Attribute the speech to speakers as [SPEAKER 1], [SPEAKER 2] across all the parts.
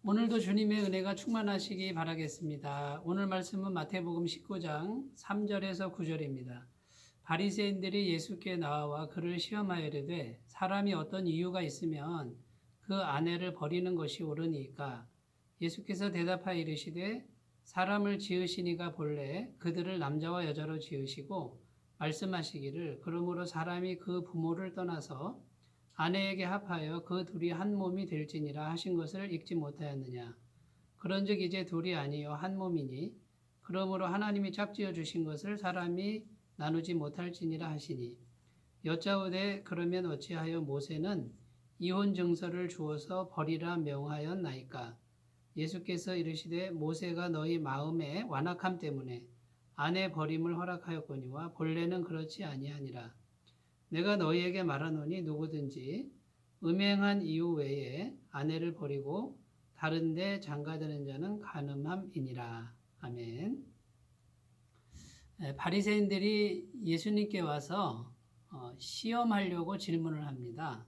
[SPEAKER 1] 오늘도 주님의 은혜가 충만하시기 바라겠습니다. 오늘 말씀은 마태복음 19장 3절에서 9절입니다. 바리새인들이 예수께 나와 그를 시험하여 이르되 사람이 어떤 이유가 있으면 그 아내를 버리는 것이 옳으니까? 예수께서 대답하여 이르시되 사람을 지으시니가 본래 그들을 남자와 여자로 지으시고 말씀하시기를 그러므로 사람이 그 부모를 떠나서 아내에게 합하여 그 둘이 한 몸이 될지니라 하신 것을 읽지 못하였느냐. 그런즉 이제 둘이 아니요 한 몸이니 그러므로 하나님이 짝지어 주신 것을 사람이 나누지 못할지니라 하시니 여짜오되 그러면 어찌하여 모세는 이혼 증서를 주어서 버리라 명하였나이까? 예수께서 이르시되 모세가 너희 마음의 완악함 때문에 아내 버림을 허락하였거니와 본래는 그렇지 아니하니라. 내가 너희에게 말하노니 누구든지 음행한 이유 외에 아내를 버리고 다른 데 장가드는 자는 간음함이니라. 아멘. 바리새인들이 예수님께 와서 시험하려고 질문을 합니다.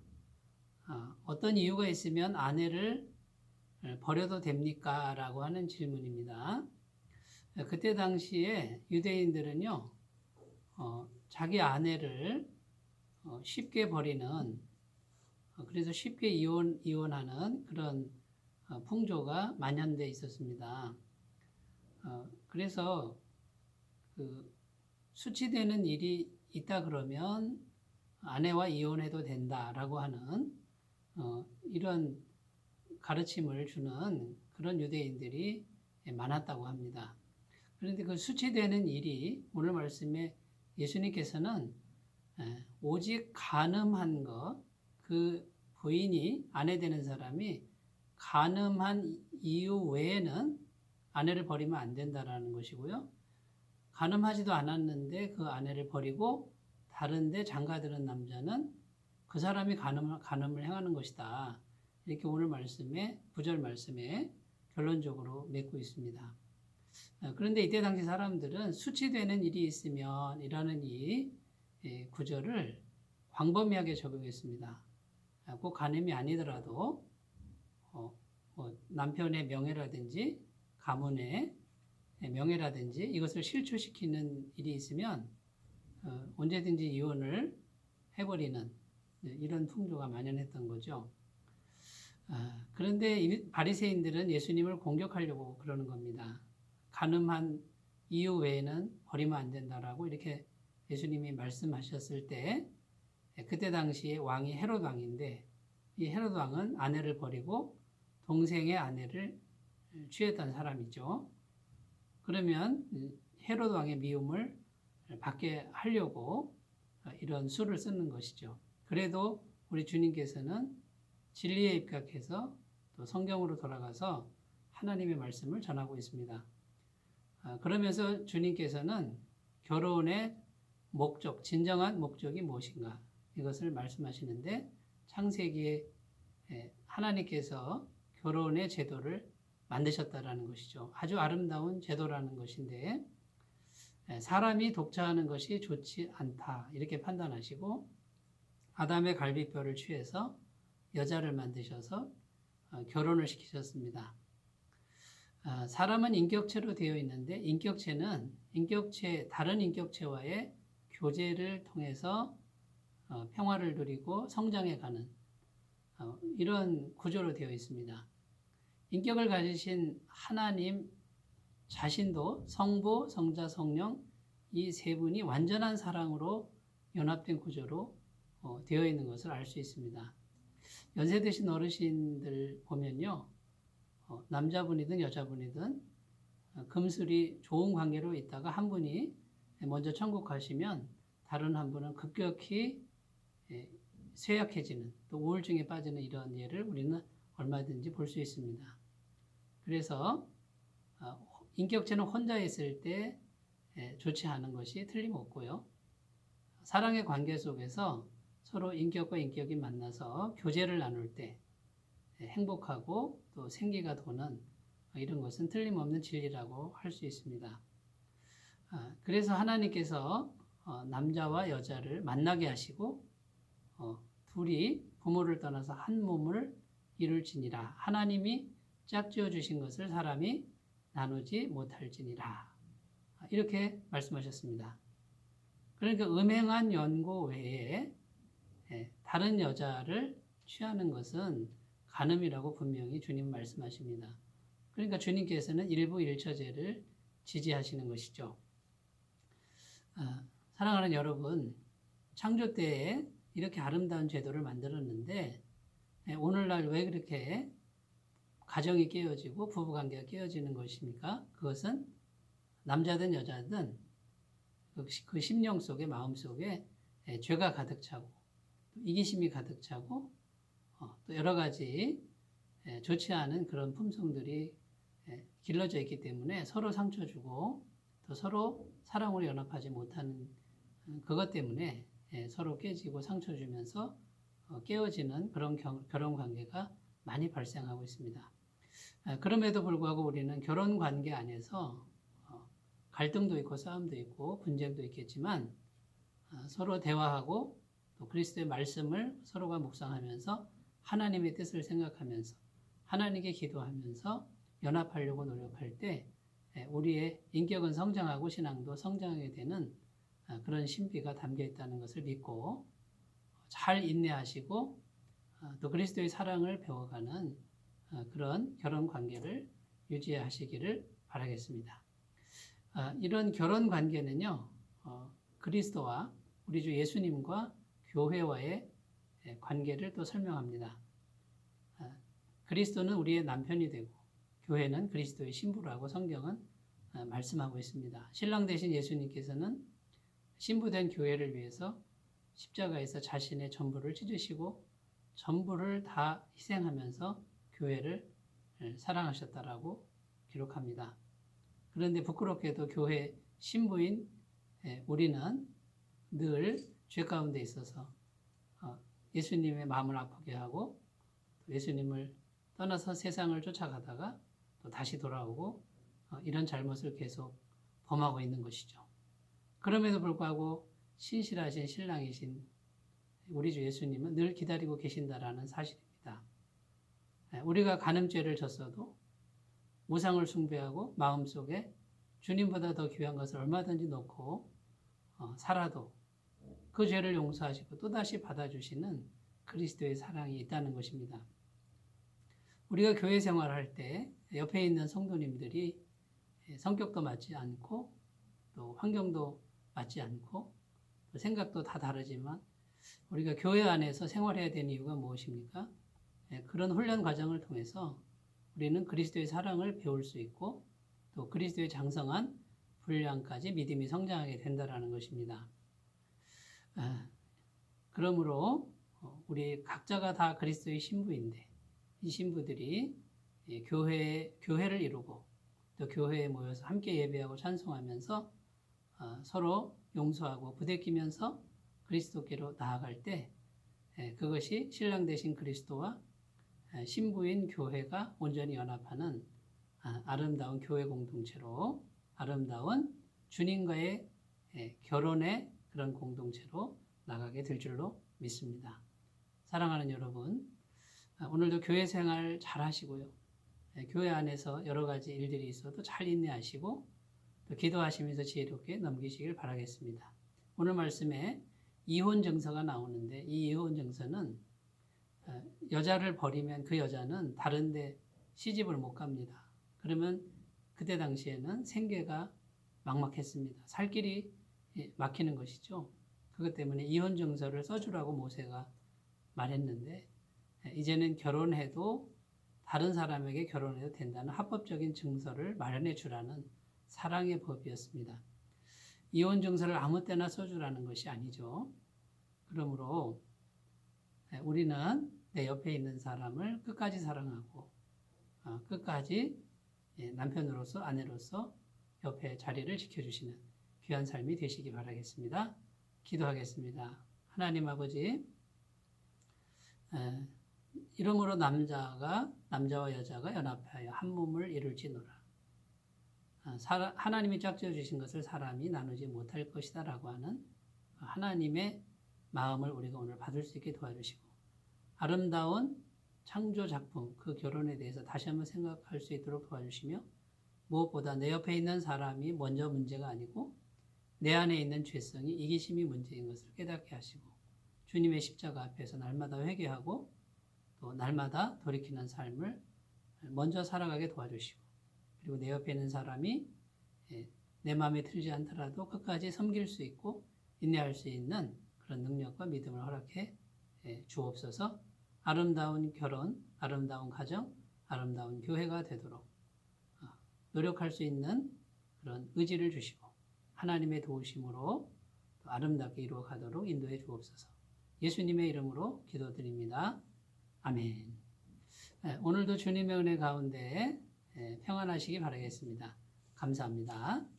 [SPEAKER 1] 어떤 이유가 있으면 아내를 버려도 됩니까? 라고 하는 질문입니다. 그때 당시에 유대인들은요, 자기 아내를 쉽게 버리는, 그래서 쉽게 이혼하는 그런 풍조가 만연되어 있었습니다. 그래서 그 수치되는 일이 있다 그러면 아내와 이혼해도 된다라고 하는 이런 가르침을 주는 그런 유대인들이 많았다고 합니다. 그런데 그 수치되는 일이 오늘 말씀에 예수님께서는 오직 간음한 것, 그 부인이 아내 되는 사람이 간음한 이유 외에는 아내를 버리면 안 된다라는 것이고요. 간음하지도 않았는데 그 아내를 버리고 다른데 장가드는 남자는 그 사람이 간음을 행하는 것이다. 이렇게 오늘 말씀에 9절 말씀에 결론적으로 맺고 있습니다. 그런데 이때 당시 사람들은 수치되는 일이 있으면 이라는 이 구절을 광범위하게 적용했습니다. 꼭 간음이 아니더라도 남편의 명예라든지 가문의 명예라든지 이것을 실추시키는 일이 있으면 언제든지 이혼을 해버리는 이런 풍조가 만연했던 거죠. 그런데 바리새인들은 예수님을 공격하려고 그러는 겁니다. 간음한 이유 외에는 버리면 안 된다라고 이렇게 예수님이 말씀하셨을 때 그때 당시에 왕이 헤롯 왕인데 이 헤롯 왕은 아내를 버리고 동생의 아내를 취했던 사람이죠. 그러면 헤롯 왕의 미움을 받게 하려고 이런 수를 쓰는 것이죠. 그래도 우리 주님께서는 진리에 입각해서 또 성경으로 돌아가서 하나님의 말씀을 전하고 있습니다. 그러면서 주님께서는 결혼의 목적, 진정한 목적이 무엇인가 이것을 말씀하시는데 창세기에 하나님께서 결혼의 제도를 만드셨다라는 것이죠. 아주 아름다운 제도라는 것인데 사람이 독차하는 것이 좋지 않다 이렇게 판단하시고 아담의 갈비뼈를 취해서 여자를 만드셔서 결혼을 시키셨습니다. 사람은 인격체로 되어 있는데 인격체는 다른 인격체와의 교제를 통해서 평화를 누리고 성장해가는 이런 구조로 되어 있습니다. 인격을 가지신 하나님 자신도 성부, 성자, 성령 이 세 분이 완전한 사랑으로 연합된 구조로 되어 있는 것을 알 수 있습니다. 연세 드신 어르신들 보면요. 남자분이든 여자분이든 금슬이 좋은 관계로 있다가 한 분이 먼저 천국 가시면 다른 한 분은 급격히 쇠약해지는 또 우울증에 빠지는 이런 예를 우리는 얼마든지 볼 수 있습니다. 그래서 인격체는 혼자 있을 때 좋지 않은 것이 틀림없고요. 사랑의 관계 속에서 서로 인격과 인격이 만나서 교제를 나눌 때 행복하고 또 생기가 도는 이런 것은 틀림없는 진리라고 할 수 있습니다. 그래서 하나님께서 남자와 여자를 만나게 하시고 둘이 부모를 떠나서 한 몸을 이룰지니라. 하나님이 짝지어 주신 것을 사람이 나누지 못할지니라. 이렇게 말씀하셨습니다. 그러니까 음행한 연고 외에 다른 여자를 취하는 것은 간음이라고 분명히 주님 말씀하십니다. 그러니까 주님께서는 일부 일처제를 지지하시는 것이죠. 사랑하는 여러분, 창조 때에 이렇게 아름다운 제도를 만들었는데 오늘날 왜 그렇게 가정이 깨어지고 부부관계가 깨어지는 것입니까? 그것은 남자든 여자든 그 심령 속에 마음 속에 죄가 가득 차고 이기심이 가득 차고 또 여러 가지 좋지 않은 그런 품성들이 길러져 있기 때문에 서로 상처 주고 또 서로 사랑으로 연합하지 못하는 그것 때문에 서로 깨지고 상처 주면서 깨어지는 그런 결혼 관계가 많이 발생하고 있습니다. 그럼에도 불구하고 우리는 결혼 관계 안에서 갈등도 있고 싸움도 있고 분쟁도 있겠지만 서로 대화하고 또 그리스도의 말씀을 서로가 묵상하면서 하나님의 뜻을 생각하면서 하나님께 기도하면서 연합하려고 노력할 때 우리의 인격은 성장하고 신앙도 성장하게 되는 그런 신비가 담겨 있다는 것을 믿고 잘 인내하시고 또 그리스도의 사랑을 배워가는 그런 결혼 관계를 유지하시기를 바라겠습니다. 이런 결혼 관계는요, 그리스도와 우리 주 예수님과 교회와의 관계를 또 설명합니다. 그리스도는 우리의 남편이 되고 교회는 그리스도의 신부라고 성경은 말씀하고 있습니다. 신랑 되신 예수님께서는 신부된 교회를 위해서 십자가에서 자신의 전부를 찢으시고 전부를 다 희생하면서 교회를 사랑하셨다라고 기록합니다. 그런데 부끄럽게도 교회 신부인 우리는 늘 죄 가운데 있어서 예수님의 마음을 아프게 하고 예수님을 떠나서 세상을 쫓아가다가 또 다시 돌아오고 이런 잘못을 계속 범하고 있는 것이죠. 그럼에도 불구하고 신실하신 신랑이신 우리 주 예수님은 늘 기다리고 계신다라는 사실입니다. 우리가 간음죄를 졌어도 우상을 숭배하고 마음속에 주님보다 더 귀한 것을 얼마든지 놓고 살아도 그 죄를 용서하시고 또다시 받아주시는 그리스도의 사랑이 있다는 것입니다. 우리가 교회 생활할 때 옆에 있는 성도님들이 성격도 맞지 않고 또 환경도 맞지 않고 또 생각도 다 다르지만 우리가 교회 안에서 생활해야 되는 이유가 무엇입니까? 그런 훈련 과정을 통해서 우리는 그리스도의 사랑을 배울 수 있고 또 그리스도의 장성한 분량까지 믿음이 성장하게 된다는 것입니다. 그러므로 우리 각자가 다 그리스도의 신부인데 이 신부들이 교회를 이루고 또 교회에 모여서 함께 예배하고 찬송하면서 서로 용서하고 부대끼면서 그리스도께로 나아갈 때 그것이 신랑 되신 그리스도와 신부인 교회가 온전히 연합하는 아름다운 교회 공동체로 아름다운 주님과의 결혼의 그런 공동체로 나가게 될 줄로 믿습니다. 사랑하는 여러분, 오늘도 교회 생활 잘 하시고요. 교회 안에서 여러 가지 일들이 있어도 잘 인내하시고 또 기도하시면서 지혜롭게 넘기시길 바라겠습니다. 오늘 말씀에 이혼 증서가 나오는데 이 이혼 증서는 여자를 버리면 그 여자는 다른데 시집을 못 갑니다. 그러면 그때 당시에는 생계가 막막했습니다. 살 길이 막히는 것이죠. 그것 때문에 이혼 증서를 써주라고 모세가 말했는데 이제는 결혼해도 다른 사람에게 결혼해도 된다는 합법적인 증서를 마련해 주라는 사랑의 법이었습니다. 이혼 증서를 아무 때나 써주라는 것이 아니죠. 그러므로 우리는 내 옆에 있는 사람을 끝까지 사랑하고 끝까지 남편으로서 아내로서 옆에 자리를 지켜주시는 귀한 삶이 되시기 바라겠습니다. 기도하겠습니다. 하나님 아버지, 이러므로 남자와 여자가 연합하여 한 몸을 이룰지노라. 하나님이 짝지어 주신 것을 사람이 나누지 못할 것이다 라고 하는 하나님의 마음을 우리가 오늘 받을 수 있게 도와주시고 아름다운 창조 작품, 그 결혼에 대해서 다시 한번 생각할 수 있도록 도와주시며 무엇보다 내 옆에 있는 사람이 먼저 문제가 아니고 내 안에 있는 죄성이 이기심이 문제인 것을 깨닫게 하시고 주님의 십자가 앞에서 날마다 회개하고 또 날마다 돌이키는 삶을 먼저 살아가게 도와주시고 그리고 내 옆에 있는 사람이 내 마음에 들지 않더라도 끝까지 섬길 수 있고 인내할 수 있는 그런 능력과 믿음을 허락해 주옵소서. 아름다운 결혼, 아름다운 가정, 아름다운 교회가 되도록 노력할 수 있는 그런 의지를 주시고 하나님의 도우심으로 아름답게 이루어 가도록 인도해 주옵소서. 예수님의 이름으로 기도드립니다. 아멘. 오늘도 주님의 은혜 가운데 평안하시기 바라겠습니다. 감사합니다.